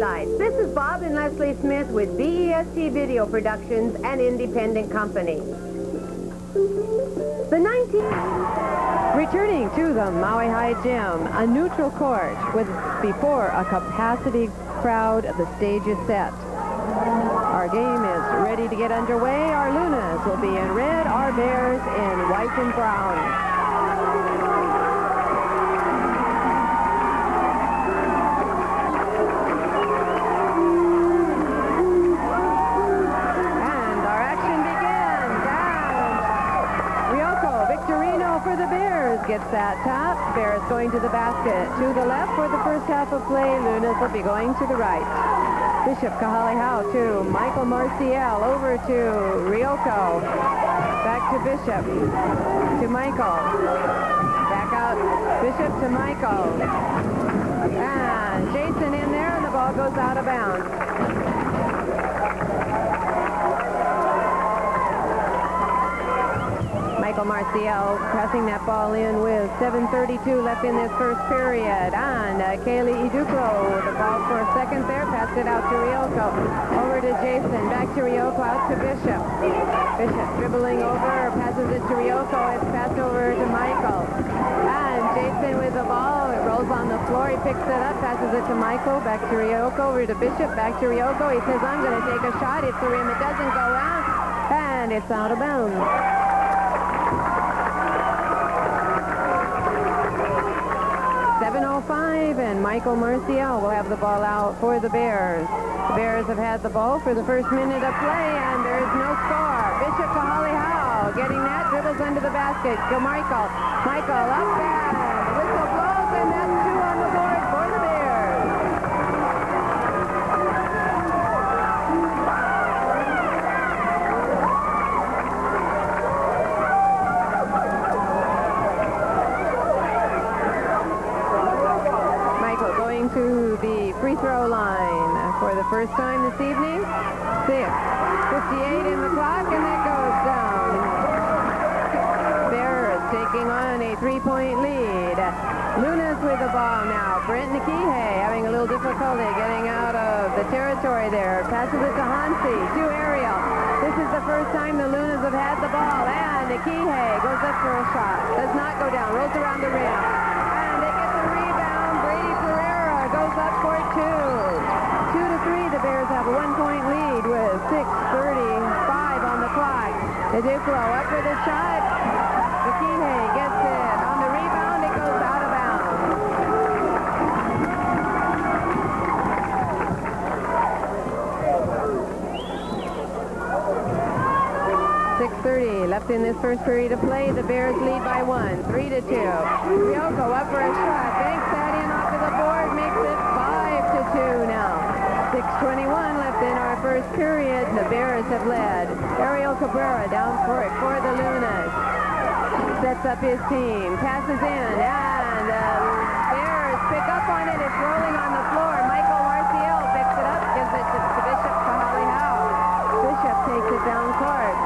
highlights. This is Bob and Leslie Smith with BEST Video Productions, an independent company. The 19th. Returning to the Maui High Gym, a neutral court with before a capacity crowd, the stage is set. Our game is ready to get underway. Our Lunas will be in red, our Bears in white and brown. For the Bears gets that tap. Bears going to the basket. To the left for the first half of play. Lunas will be going to the right. Bishop Kahale Hau to Michael Marcial. Over to Ryoko. Back to Bishop. To Michael. Back out. Bishop to Michael. And Jason in there, and the ball goes out of bounds. Michael Marcial pressing that ball in with 7:32 left in this first period. And Kaylee Iduklo, the ball for a second there, passed it out to Ryoko. Over to Jason, back to Ryoko, out to Bishop. Bishop dribbling over, passes it to Ryoko. It's passed over to Michael. And Jason with the ball, it rolls on the floor. He picks it up, passes it to Michael, back to Ryoko, over to Bishop, back to Ryoko. He says, I'm going to take a shot. It's the rim. It doesn't go out. And it's out of bounds. 7:05, and Michael Marcial will have the ball out for the Bears. The Bears have had the ball for the first minute of play, and there is no score. Bishop Kahale Hau getting that, dribbles under the basket. Go Michael. Michael up and the whistle blows, and that's 2 on the board for the Bears. To the free throw line for the first time this evening. 6:58 in the clock, and that goes down. Bears taking on a 3-point lead. Lunas with the ball now. Brent Nikihei having a little difficulty getting out of the territory there. Passes it to Hansi, to Ariel. This is the first time the Lunas have had the ball, and Nikihei goes up for a shot. Does not go down, rolls around the rim. And they get the rebound. Brady Pereira goes up for 2. 2-3, the Bears have a 1-point lead with 6:35 on the clock. Iduklo up for the shot. Nikihei gets it. On the rebound, it goes out of bounds. 6:30 left in this first period of play. The Bears lead by 1, 3-2. Ryoko up for a shot. Banks that in off of the board, makes it 5-2 now. 6:21 left in our first period. The Bears have led. Ariel Cabrera down for it for the Lunas. Sets up his team. Passes in, and the Bears pick up on it. It's rolling on the floor. Michael Marcial picks it up, gives it to Bishop Kahale Hau. Bishop takes it down court.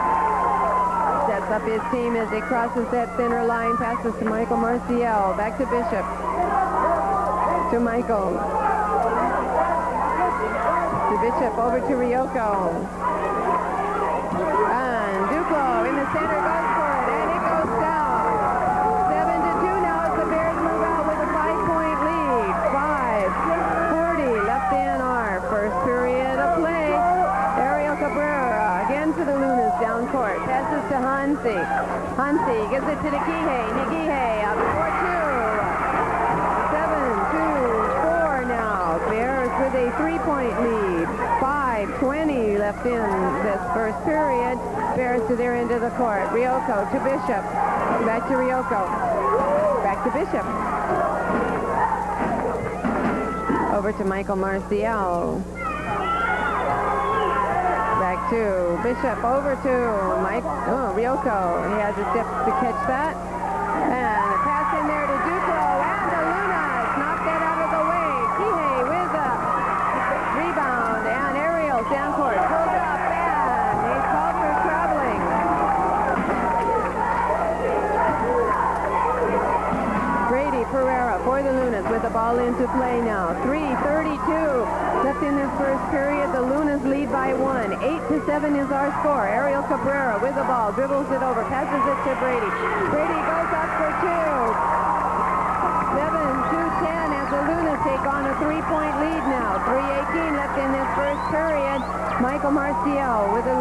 Sets up his team as he crosses that center line. Passes to Michael Marcial. Back to Bishop. To Michael. To Bishop, over to Ryoko. And Duplo in the center goes for it, and it goes down. 7-2 now as the Bears move out with a 5-point lead. 5:40 left in our first period of play. Ariel Cabrera again to the Lunas down court. Passes to Hansi. Hansi gives it to Nikihei. Nikihei up for 2. 7-2-4 now. Bears with a 3-point lead. 5:20 left in this first period. Bears to their end of the court. Ryoko to Bishop. Back to Ryoko. Back to Bishop. Over to Michael Marcial. Back to Bishop. Over to Ryoko. He has a step to catch that. And a pass in there to Duplo. And the Lunas knock that out of the way. Kihei with a rebound. And Ariel down court. Pulls up, and he's called for traveling. Brady Pereira for the Lunas with the ball into play now. 3:32 left left in this first period. The Lunas lead by 1. 8-7 is our score. Ariel Cabrera with the ball, dribbles it over, passes it to Brady. Brady goes up for 2. 7-10 as the Lunas take on a 3-point lead now. 3:18 left in this first period. Michael Marcial with the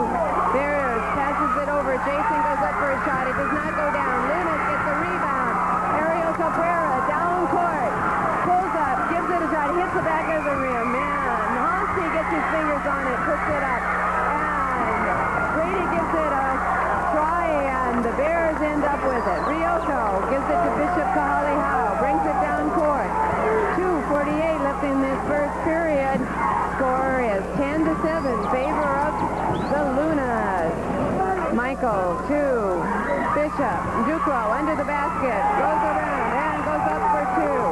Bears, passes it over. Jason goes up for a shot. It does not go down. Lunas gets the rebound. Ariel Cabrera down court. Pulls up, gives it a shot, hits the back of the rim. Man, Hansi gets his fingers on it, puts it up. And Brady gives it a try, and the Bears end up with it. Ryoko gives it to Bishop Kahale Howe, brings it down court. 2:48 left in this first period. Score is 10-7, favor of the Lunas. Michael to Bishop. Duclo under the basket, goes around and goes up for 2.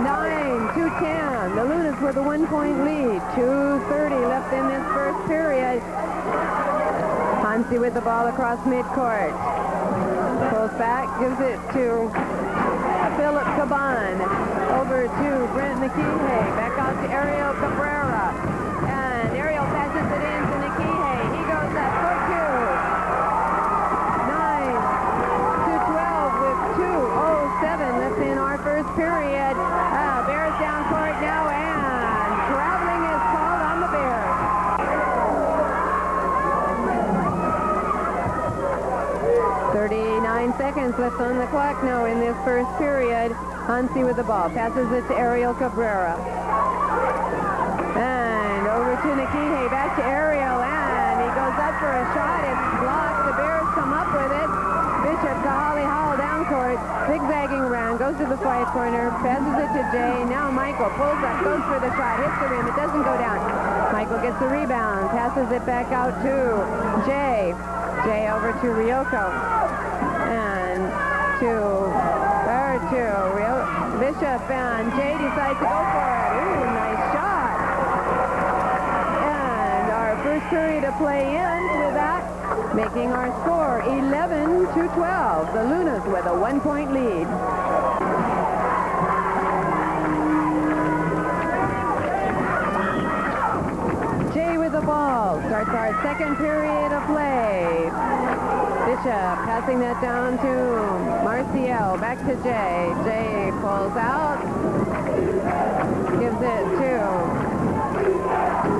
9-10. The Lunas with a 1-point lead. 2:30 left in this first period. Hansi with the ball across midcourt. Pulls back, gives it to Philip Caban. Over to Brent Nikihe. Back out to Ariel Cabrera. And Ariel passes it in to Nikihe. He goes up for 2. 9-12 with 2:07 left in our first period. Bears down court now, and traveling is called on the Bears. 39 seconds left on the clock now in this first period. Hansi with the ball, passes it to Ariel Cabrera. And over to Nikihe, back to Ariel, and he goes up for a shot. It's blocked. The Bears come up with it. Bishop Kahale Hall down court, zigzagging around, goes to the far corner, passes it to Jay. Now Michael pulls up, goes for the shot, hits the rim. It doesn't go down. Michael gets the rebound, passes it back out to Jay. Jay over to Ryoko. And to Bishop, and Jay decides to go for it. Ooh, nice shot. And our first period of play ends with that, making our score 11-12. The Lunas with a 1-point lead. Jay with the ball. Starts our second period of play. Bishop passing that down to Marcial. Back to Jay. Jay pulls out. Gives it to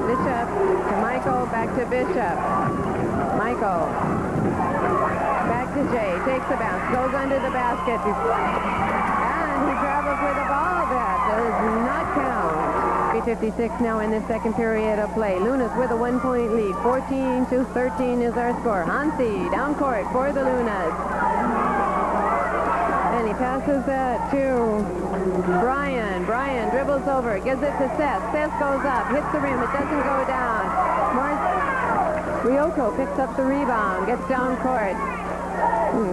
Bishop. To Michael. Back to Bishop. Michael. Back to Jay. Takes the bounce. Goes under the basket. And he travels with the ball. That does not count. 3:56 now in the second period of play. Lunas with a 1-point lead. 14-13 is our score. Hansi down court for the Lunas. And he passes that to Brian. Brian dribbles over, gives it to Seth. Seth goes up, hits the rim. It doesn't go down. Ryoko picks up the rebound, gets down court.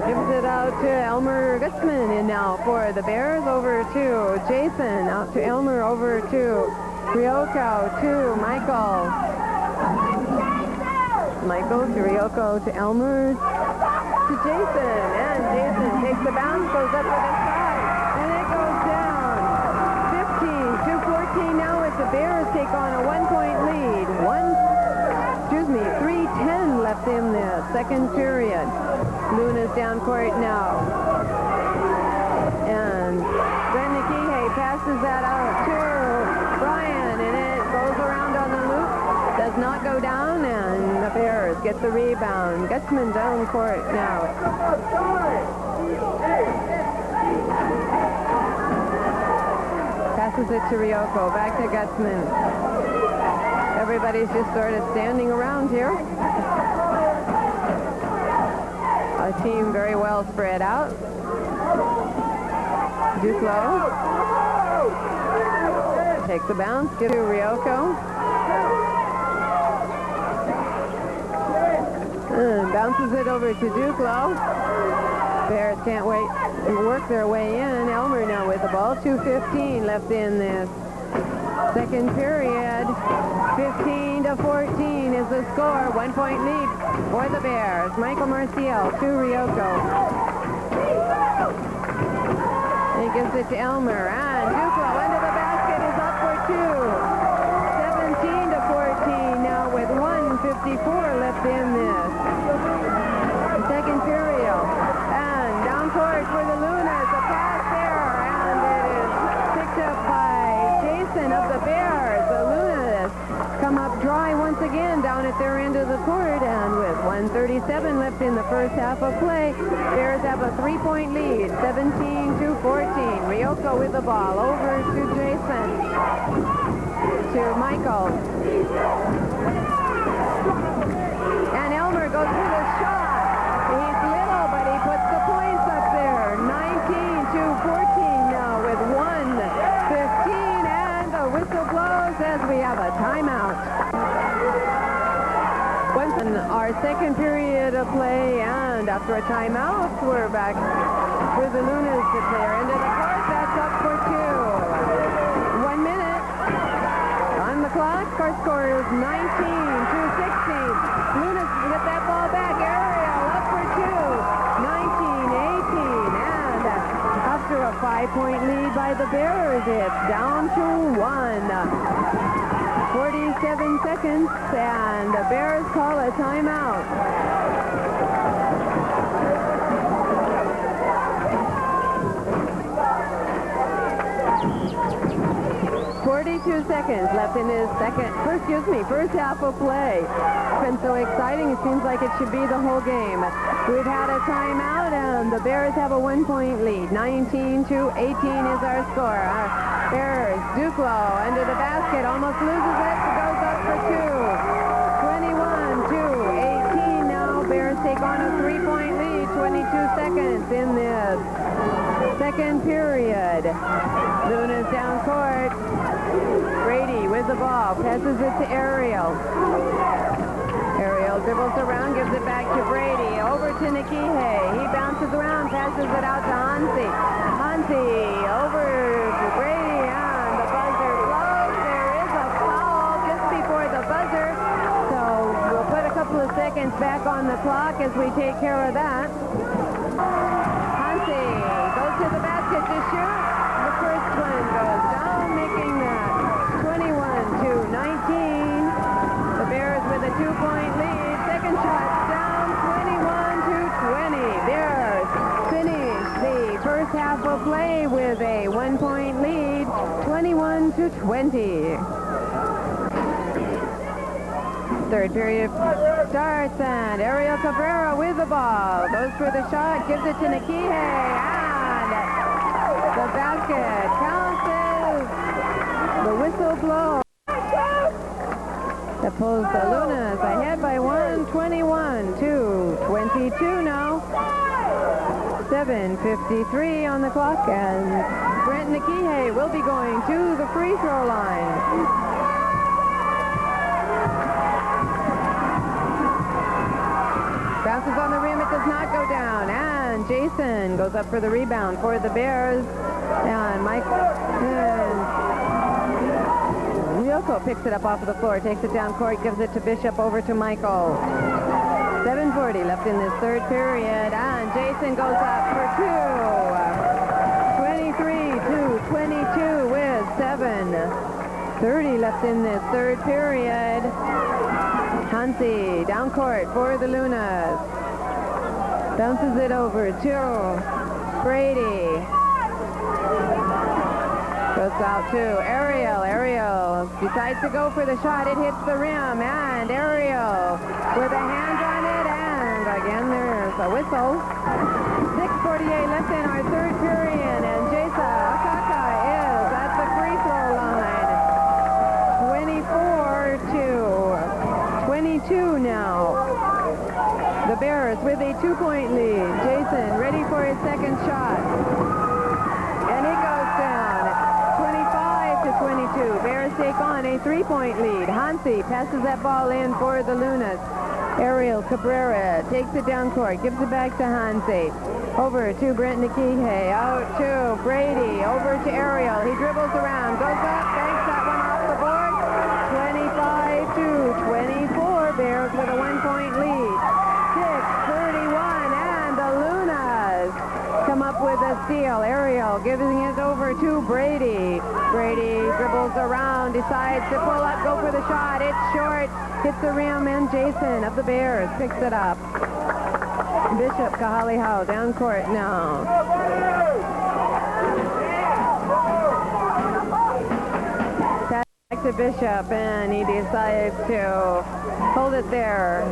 Gives it out to Elmer Gutzman, and now for the Bears, over to Jason, out to Elmer, over to Ryoko, to Michael. Michael to Ryoko, to Elmer, to Jason, and Jason takes the bounce, goes up with a shot, and it goes down. 15-14 now as the Bears take on a 1-point lead. 3:10 left in the second period. Luna's down court now. And then Nikihe passes that out to Brian, and it goes around on the loop. Does not go down, and the Bears get the rebound. Gutzman down court now. Passes it to Ryoko. Back to Gutzman. Everybody's just sort of standing around here. A team very well spread out. Duclo takes the bounce, gives it to Ryoko. And bounces it over to Duclo. Bears can't wait and work their way in. Elmer now with the ball. 2:15 left in this second period. 15-14 is the score. 1-point lead for the Bears. Michael Marcial to Ryoko. And he gives it to Elmer. And Duclo under the basket is up for 2. down at their end of the court, and with 1:37 left in the first half of play, Bears have a 3-point lead, 17-14. Ryoko with the ball over to Jason, to Michael. And Elmer goes for the shot. He's little, but he puts the points up there. 19-14 now with 1:15, and the whistle blows as we have a timeout. In our second period of play, and after a timeout, we're back for the Lunas to clear into the court. That's up for 2. 1 minute on the clock. Our score is 19-16. Lunas get that ball back. Ariel up for 2. 19-18. And after a 5-point lead by the Bears, it's down to 1. 47 seconds, and the Bears call a timeout. 42 seconds left in his first half of play. It's been so exciting, it seems like it should be the whole game. We've had a timeout, and the Bears have a 1-point lead. 19-18 is our score. Bears, Duclos under the basket, almost loses it, goes up for 2. 21-18 now. Bears take on a 3-point lead. 22 seconds in this second period. Luna's down court. Brady with the ball, passes it to Ariel. Ariel dribbles around, gives it back to Brady. Over to Nikihe. He bounces around, passes it out to Hansi. Hansi over to Brady, and the buzzer blows. There is a foul just before the buzzer, so we'll put a couple of seconds back on the clock as we take care of that. Hansi goes to the basket to shoot. The first one goes down, making that 21-19. The Bears with a 2-point lead. Second shot down, 21-20. Bears finish the first half of play with a 1-point lead, 21-20. Third period starts, and Ariel Cabrera with the ball. Goes for the shot, gives it to Nikihe, and the basket counts as the whistle blows. That pulls the Lunas ahead by 1, 21-22 now. 7:53 on the clock, and Brent Nikihe will be going to the free throw line. Bounces on the rim, it does not go down, and Jason goes up for the rebound for the Bears, and Ryoko picks it up off of the floor, takes it down court, gives it to Bishop, over to Michael. 7:40 left in this third period, and Jason goes up for 2. 23-22 with 7:30 left in this third period. Hansi down court for the Lunas. Bounces it over to Brady. Goes out to Ariel. Ariel decides to go for the shot. It hits the rim, and Ariel with a hand on it, and again there's a whistle. 6:48 left in our third period, and Jason Akaka is at the free throw line. 24-22 now. The Bears with a 2-point lead. Jason ready for his second shot, and it goes down. 25-22. Bears take on a 3-point lead. Hansi passes that ball in for the Lunas. Ariel Cabrera takes it down court, gives it back to Hansi. Over to Brent Nikihe, out to Brady, over to Ariel. He dribbles around, goes up, banks that one off the board. 25-24. Bears with a 1-point lead. 6:31, and the Lunas come up with a steal. Ariel giving it over to Brady. Brady dribbles around, decides to pull up, go for the shot. It's short, hits the rim, and Jason of the Bears picks it up. Bishop Kahali Howe down court now. Back to Bishop, and he decides to hold it there.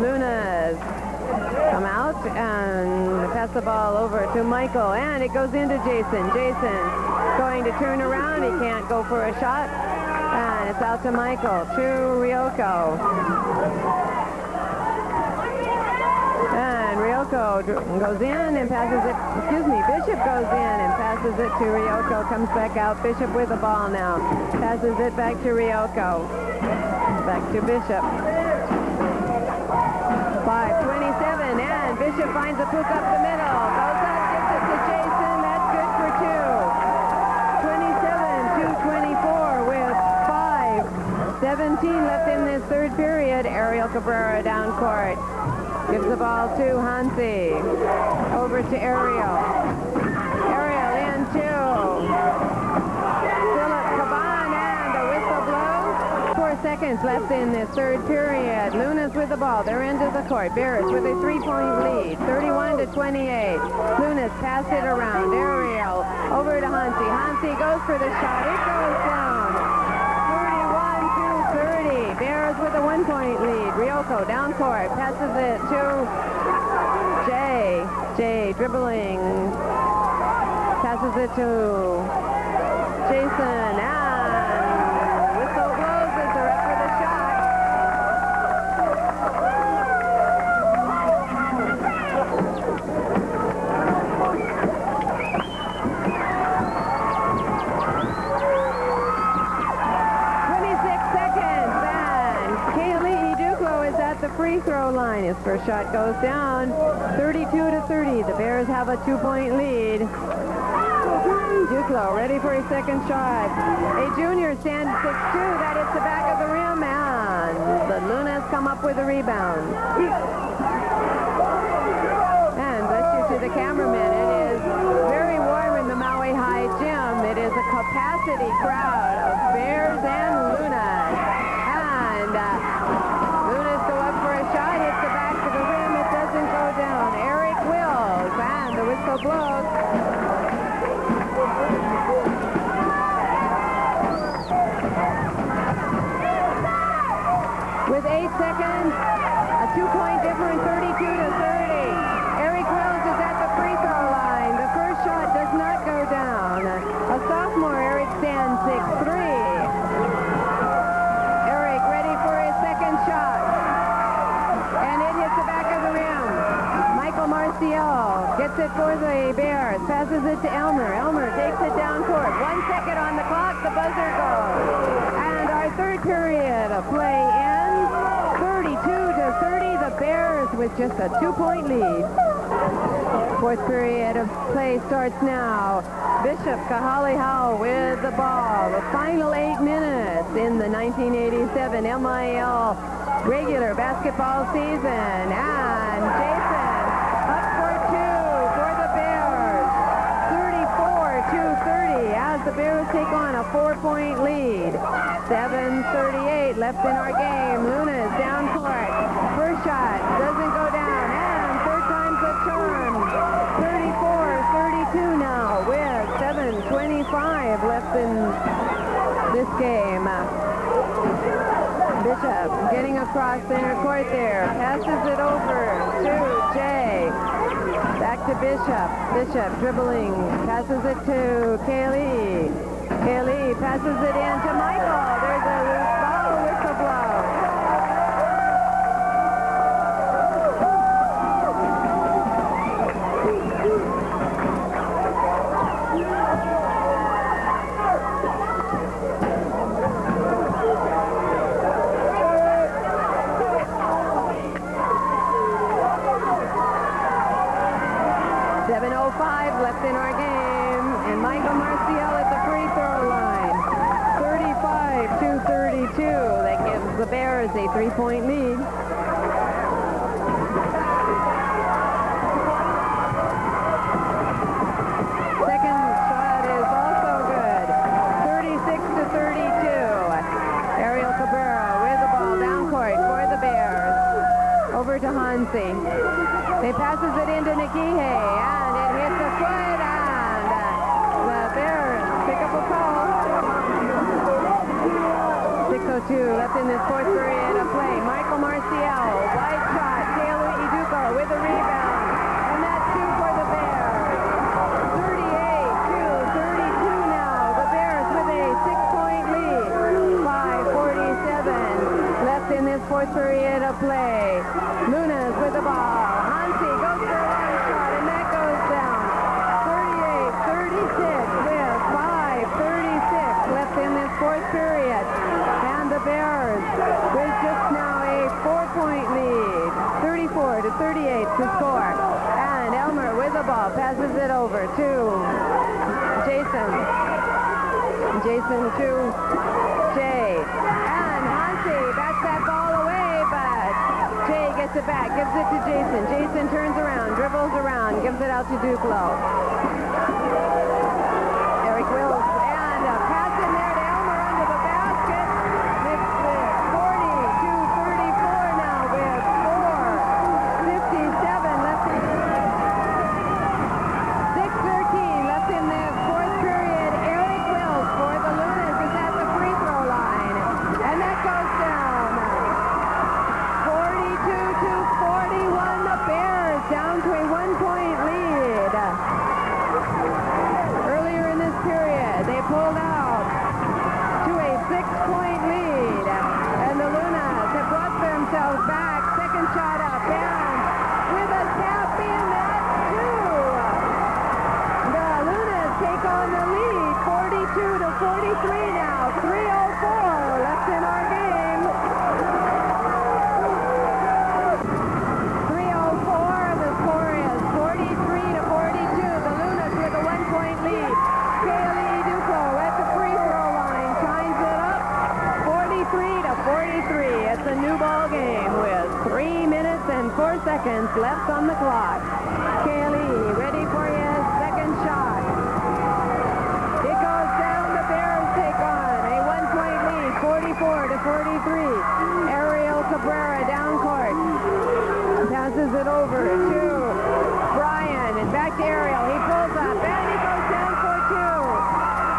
Luna's come out and pass the ball over to Michael, and it goes into Jason. Jason going to turn around. He can't go for a shot, and it's out to Michael, to Ryoko. And Ryoko goes in and passes it, Bishop goes in and passes it to Ryoko, comes back out. Bishop with the ball now, passes it back to Ryoko. Back to Bishop. 5:27, and Bishop finds a puck up the middle. Goes up, gives it to Jason. That's good for two. 27-24 with 5:17 left in this third period. Ariel Cabrera down court. Gives the ball to Hansi. Over to Ariel. Ariel in two. Philip Caban, and a whistle blows. 4 seconds left in this third period. Luna's with the ball. They're into the court. Barris with a 3-point lead. 31-28. Luna's passed it around. Ariel over to Hansi. Hansi goes for the shot. It goes down. 31-30. Bears with a 1-point lead. Ryoko down court. Passes it to Jay. Jay dribbling. Passes it to Jason. And whistle blows as they're up for the shot. The free throw line. His first shot goes down. 32-30. The Bears have a 2-point lead. Duclos ready for his second shot. A junior stands 6'2". That hits the back of the rim, and the Lunas come up with a rebound. And bless you to the cameraman. It is very warm in the Maui High Gym. It is a capacity crowd of Bears and Lunas. And Lunas go up for a shot, hits the back of the rim, it doesn't go down. Eric Wills, and the whistle blows. With 8 seconds, a 2-point difference, 32-30. Eric Wills is at the free throw line. The first shot does not go down. A sophomore, Eric stands 6'3". Marcial gets it for the Bears, passes it to Elmer. Elmer takes it down court. 1 second on the clock, the buzzer goes. And our third period of play ends 32-30. The Bears with just a 2-point lead. Fourth period of play starts now. Bishop Kahale with the ball. The final 8 minutes in the 1987 MIL regular basketball season. And Jason up for 2 for the Bears. 34-30 as the Bears take on a 4-point lead. 7:38 left in our game. Luna's down court. First shot doesn't go down. And third time's a charm. 34-32 now with 7:25 left in this game. Bishop getting across center court there. Passes it over to Jay. Back to Bishop. Bishop dribbling. Passes it to Kaylee. Kaylee passes it in to Michael. There's a loose ball. Whistle blow. Left in our game, and Michael Marcial at the free throw line. 35-32. That gives the Bears a 3-point lead. Second shot is also good. 36-32. Ariel Cabrera with the ball down court for the Bears. Over to Hansi. They passes it into Nikihe, and it hits the foot, and the Bears pick up a call. left in this fourth period of play. Michael Marcial, wide shot. Taylor Iduko with a rebound. And that's two for the Bears. 38-32 now. The Bears with a 6-point lead. 5:47 left in this fourth period of play. Lunas with the ball. Hansi goes for a long shot, and that goes down. 38-36 with 5:36 left in this fourth period. And the Bears with just now a 4-point lead. 34-38 to score. And Elmer with the ball passes it over to Jason. Jason to Jay. And Hansi backs that ball away, but Jay gets it back, gives it to Jason. Jason turns around, dribbles around, gives it out to Duclos. Eric Wills, and a pass in there to Elmer under the basket. Makes it 40-34 now with 4:57 left in 6:13 left in the fourth period. Eric Wills for the Lunas is at the free throw line, and that goes down. 42-41. The Bears down to a 1-point lead. Earlier in this period, they pulled out to a 6-point lead, and the Lunas have brought themselves back. Second shot up, and with a tap in, that's two. The Lunas take on the lead, 42-43 now. 3:04 left in our game. 3:04, the score is 43-42. The Lunas with a 1-point lead. Kaylee Duclo at the free throw line ties it up, 43-43. It's a new ball game with 3 minutes and 4 seconds left on the clock. Kaylee ready for his second shot. It goes down. The Bears take on a 1-point lead, 44-43. Ariel Cabrera down court. Passes it over to Brian, and back to Ariel. He pulls up, and he goes down for two.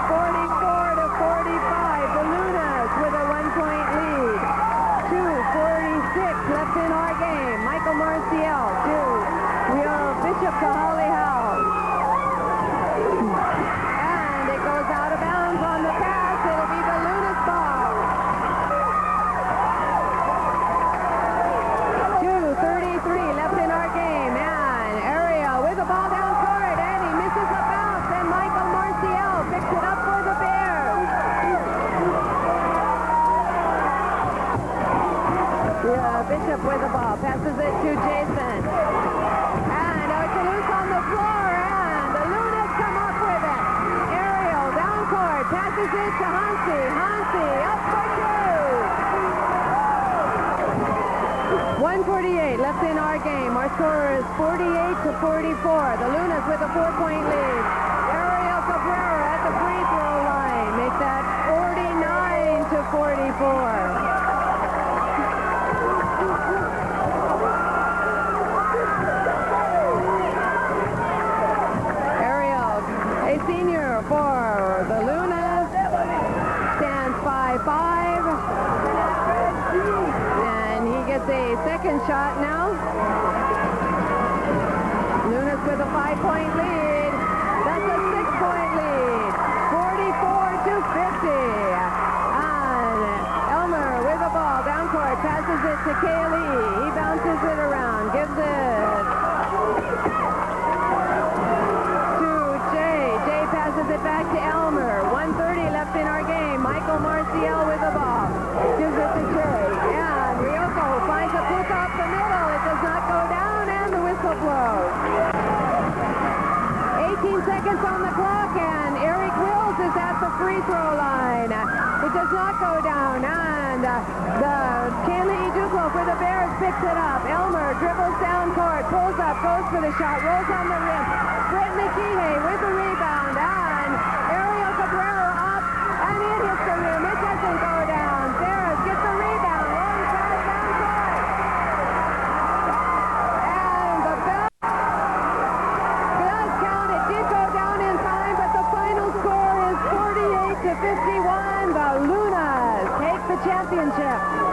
44-45. The Lunas with a 1-point lead. 2:46 left in our game. Michael Marcial to Will Bishop to Holly House. And it goes out of bounds on the pass. It'll be the Lunas ball. 2:33 left in our game. And Ariel with the ball down court, and he misses a bounce. And Michael Marcial picks it up for the Bears. Bishop with the ball, passes it to Jason. And it's loose on the floor, and the Lunas come up with it. Ariel down court, passes it to Hansi. Hansi up for two. 1:48 left in our game. Our score is 48-44. The Lunas with a 4-point lead. Ariel Cabrera at the free throw line makes that 49-44. Senior for the Lunas, stands 5'5", and he gets a second shot now. Lunas with a 5-point lead. That's a 6-point lead, 44-50. And Elmer with the ball down court, passes it to Kaylee. He bounces it around, gives it it back to Elmer. 1:30 left in our game. Michael Marcial with the ball. Gives it to Jay. And Ryoko finds a push off the middle. It does not go down, and the whistle blows. 18 seconds on the clock, and Eric Wills is at the free throw line. It does not go down, and the Kaylee Duclo for the Bears picks it up. Elmer dribbles down court, pulls up, goes for the shot, rolls on the rim. Brittany Kihei with the rebound, and Ariel Cabrera up, and it hits the rim. It doesn't go down. Bears get the rebound, long pass down court. And the bell does count. It did go down in time, but the final score is 48-51. The Lunas take the championship.